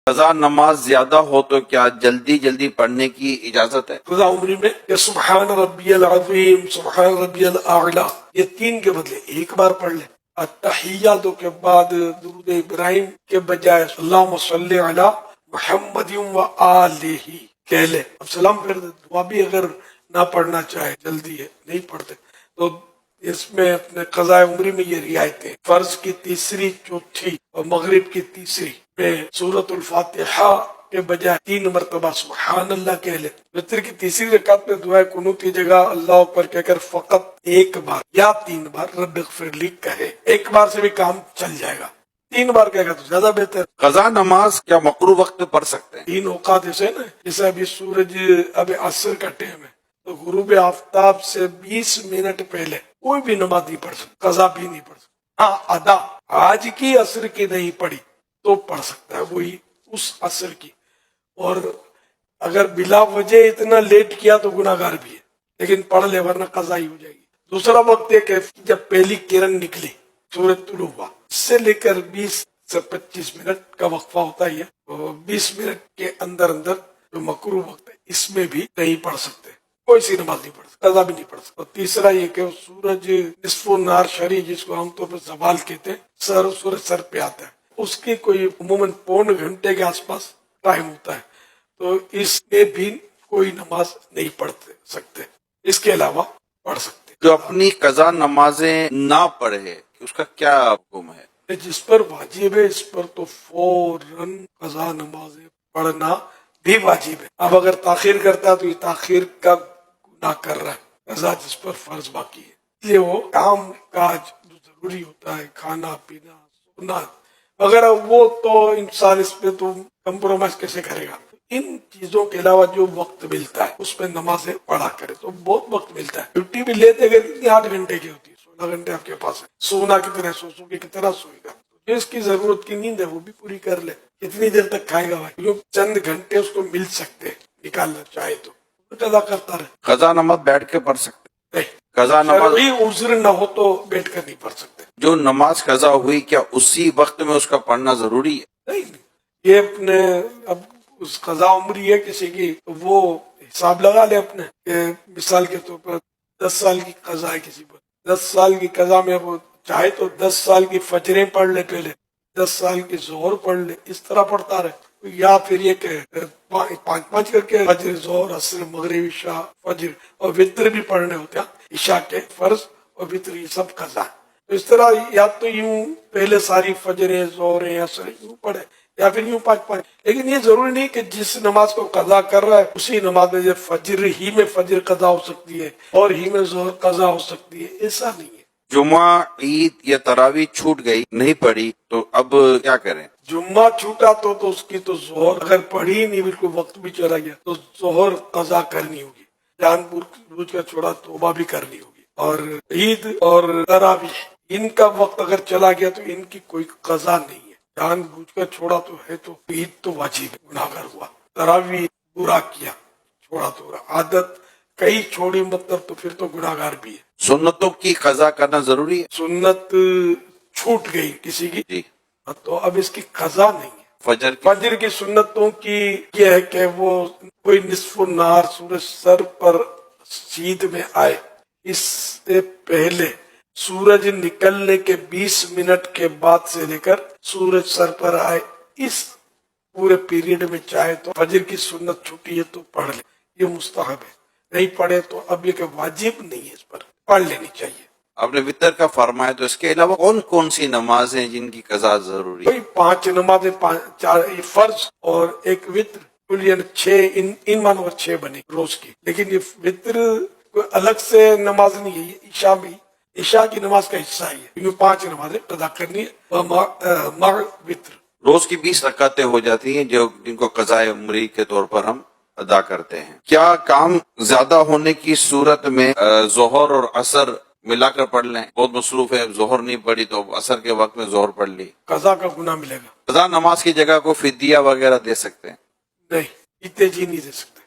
قضا نماز زیادہ ہو تو کیا جلدی جلدی پڑھنے کی اجازت ہے؟ قضا عمری میں کہ سبحان ربی العظیم، سبحان ربی الاعلی، یہ 3 کے بدلے 1 بار پڑھ لیں۔ التحیات کے بعد درود ابراہیم کے بجائے اللہم صلی علی محمد و آلہ کہہ لے۔ اب سلام پھر دے۔ دعا بھی اگر نہ پڑھنا چاہے، جلدی ہے نہیں پڑھتے، تو اس میں اپنے قضاء عمری میں یہ رعایتیں، فرض کی تیسری، چوتھی اور مغرب کی تیسری میں سورۃ الفاتحہ کے بجائے 3 مرتبہ سبحان اللہ کہہ لے۔ وتر کی تیسری رکعت میں دعائے قنوت کی جگہ اللہ اکبر کہہ کر فقط 1 بار یا 3 بار رب اغفر لی کہے۔ 1 بار سے بھی کام چل جائے گا، 3 بار کہے گا تو زیادہ بہتر۔ قضا نماز کیا مکروہ وقت میں پڑھ سکتے ہیں؟ 3 اوقات ایسے نا، جیسے ابھی سورج، ابھی عصر کا ٹائم ہے تو غروب آفتاب سے 20 منٹ پہلے کوئی بھی نماز نہیں پڑھ سکتا، قضا بھی نہیں پڑھ سکتا۔ ہاں ادا آج کی عصر کی نہیں پڑھی تو پڑھ سکتا ہے، وہی اس عصر کی، اور اگر بلا وجہ اتنا لیٹ کیا تو گناہگار بھی ہے، لیکن پڑھ لے ورنہ قضا ہی ہو جائے گی۔ دوسرا وقت یہ کہ جب پہلی کرن نکلی، سورج طلوع ہوا، اس سے لے کر 20 سے 25 منٹ کا وقفہ ہوتا ہی ہے، اور 20 منٹ کے اندر اندر جو مکروہ وقت ہے اس میں بھی نہیں پڑھ سکتے، کوئی سی نماز نہیں پڑھ سکتا، قضا بھی نہیں پڑھ سکتا۔ اور تیسرا یہ کہ سورج نصف النہار شرعی، جس کو عام طور پر زوال کہتے ہیں، سورج سر پہ آتا ہے، اس کی کوئی عموماً 1.25 گھنٹے کے آس پاس ٹائم ہوتا ہے، تو اس میں بھی کوئی نماز نہیں پڑھ سکتے، اس کے علاوہ پڑھ سکتے۔ جو اپنی قضا نمازیں نہ پڑھے اس کا کیا حکم ہے؟ جس پر واجب ہے اس پر تو فوراً قضا نمازیں پڑھنا بھی واجب ہے۔ اب اگر تاخیر کرتا ہے تو یہ تاخیر کا گناہ کر رہا ہے، قضا جس پر فرض باقی ہے، اس لیے وہ کام کاج جو ضروری ہوتا ہے، کھانا پینا سونا وغیرہ، وہ تو انسان اس پہ تو کمپرومائز کیسے کرے گا؟ ان چیزوں کے علاوہ جو وقت ملتا ہے اس پہ نمازیں پڑھا کرے تو بہت وقت ملتا ہے۔ ڈیوٹی بھی لیتے اگر کتنی 8 گھنٹے کی ہوتی ہے، 16 گھنٹے آپ کے پاس ہے، سونا کتنا ہے، سو کے کتنا سوئے گا، جو اس کی ضرورت کی نیند ہے وہ بھی پوری کر لے۔ کتنی دیر تک کھائے گا بھائی؟ جو چند گھنٹے اس کو مل سکتے ہیں، نکالنا چاہے تو قضا کرتا رہے۔ قضا نماز بیٹھ کے پڑھ سکتے ہیں؟ نہیں، قضا نماز شرعی عذر نہ ہو تو بیٹھ کر نہیں پڑھ سکتے۔ جو نماز قضا ہوئی کیا اسی وقت میں اس کا پڑھنا ضروری ہے؟ نہیں، یہ اپنے اب اس قضا عمری ہے کسی کی تو وہ حساب لگا لے اپنے، کہ مثال کے طور پر 10 سال کی قضا ہے کسی پر، 10 سال کی قضا میں وہ چاہے تو 10 سال کی فجریں پڑھ لے، پہلے 10 سال کی ظہر پڑھ لے، اس طرح پڑھتا رہے، یا پھر یہ کہ 5 کر کے فجر، ظہر، عصر، مغرب، عشاء، فجر، اور وطر بھی پڑھنے ہوتے ہیں، عشاء کے فرض اور وطر یہ سب قضا ہے۔ تو اس طرح یا تو یوں پہلے ساری فجریں، ظہر، عصر یوں پڑھے، یا پھر یوں 5، لیکن یہ ضروری نہیں کہ جس نماز کو قضا کر رہا ہے اسی نماز میں فجر ہی میں فجر قضا ہو سکتی ہے اور ہی میں ظہر قضا ہو سکتی ہے، ایسا نہیں ہے۔ جمعہ، عید یا تراویح چھوٹ گئی، نہیں پڑھی تو اب کیا کریں؟ جمعہ چھوٹا تو اس کی تو ظہر اگر پڑھی ہی نہیں، بالکل وقت بھی چلا گیا تو ظہر قضا کرنی ہوگی، جان بوجھ کر چھوڑا توبہ بھی کرنی ہوگی۔ اور عید اور تراویح ان کا وقت اگر چلا گیا تو ان کی کوئی قضا نہیں ہے، جان بوجھ کر چھوڑا تو ہے، تو عید تو واجب ہے، گناہگار ہوا، تراویح برا کیا، چھوڑا تو رہا، عادت کئی چھوڑی مطلب تو پھر تو گناہگار بھی ہے۔ سنتوں کی قضا کرنا ضروری ہے؟ سنت چھوٹ گئی کسی کی جی، تو اب اس کی قضا نہیں ہے۔ فجر کی سنتوں کی یہ ہے کہ وہ کوئی نصف النہار سورج سر پر سیدھ میں آئے، اس سے پہلے سورج نکلنے کے 20 منٹ کے بعد سے لے کر سورج سر پر آئے، اس پورے پیریڈ میں چاہے تو فجر کی سنت چھوٹی ہے تو پڑھ لے، یہ مستحب ہے، نہیں پڑھے تو اب یہ کہ واجب نہیں ہے، اس پر پڑھ لینی چاہیے۔ آپ نے وطر کا فرمایا، تو اس کے علاوہ کون کون سی نمازیں جن کی قضا ضروری ہے؟ 5 نمازیں، 4 فرض اور 1 وطر، کل یعنی 6، ان مانو 6 بنے روز کی، لیکن یہ وطر کوئی الگ سے نماز نہیں ہے، یہ عشاء بھی، عشاء کی نماز کا حصہ ہی ہے، 5 نمازیں قضا کرنی ہے مع وطر۔ روز کی 20 رکعتیں ہو جاتی ہیں جن کو قضائے عمری کے طور پر ہم ادا کرتے ہیں۔ کیا کام زیادہ ہونے کی صورت میں ظہر اور عصر ملا کر پڑھ لیں؟ بہت مصروف ہے، ظہر نہیں پڑھی تو عصر کے وقت میں ظہر پڑھ لی، قضا کا گناہ ملے گا۔ قضا نماز کی جگہ کو فدیہ وغیرہ دے سکتے ہیں؟ نہیں، اتنے جی نہیں دے سکتے۔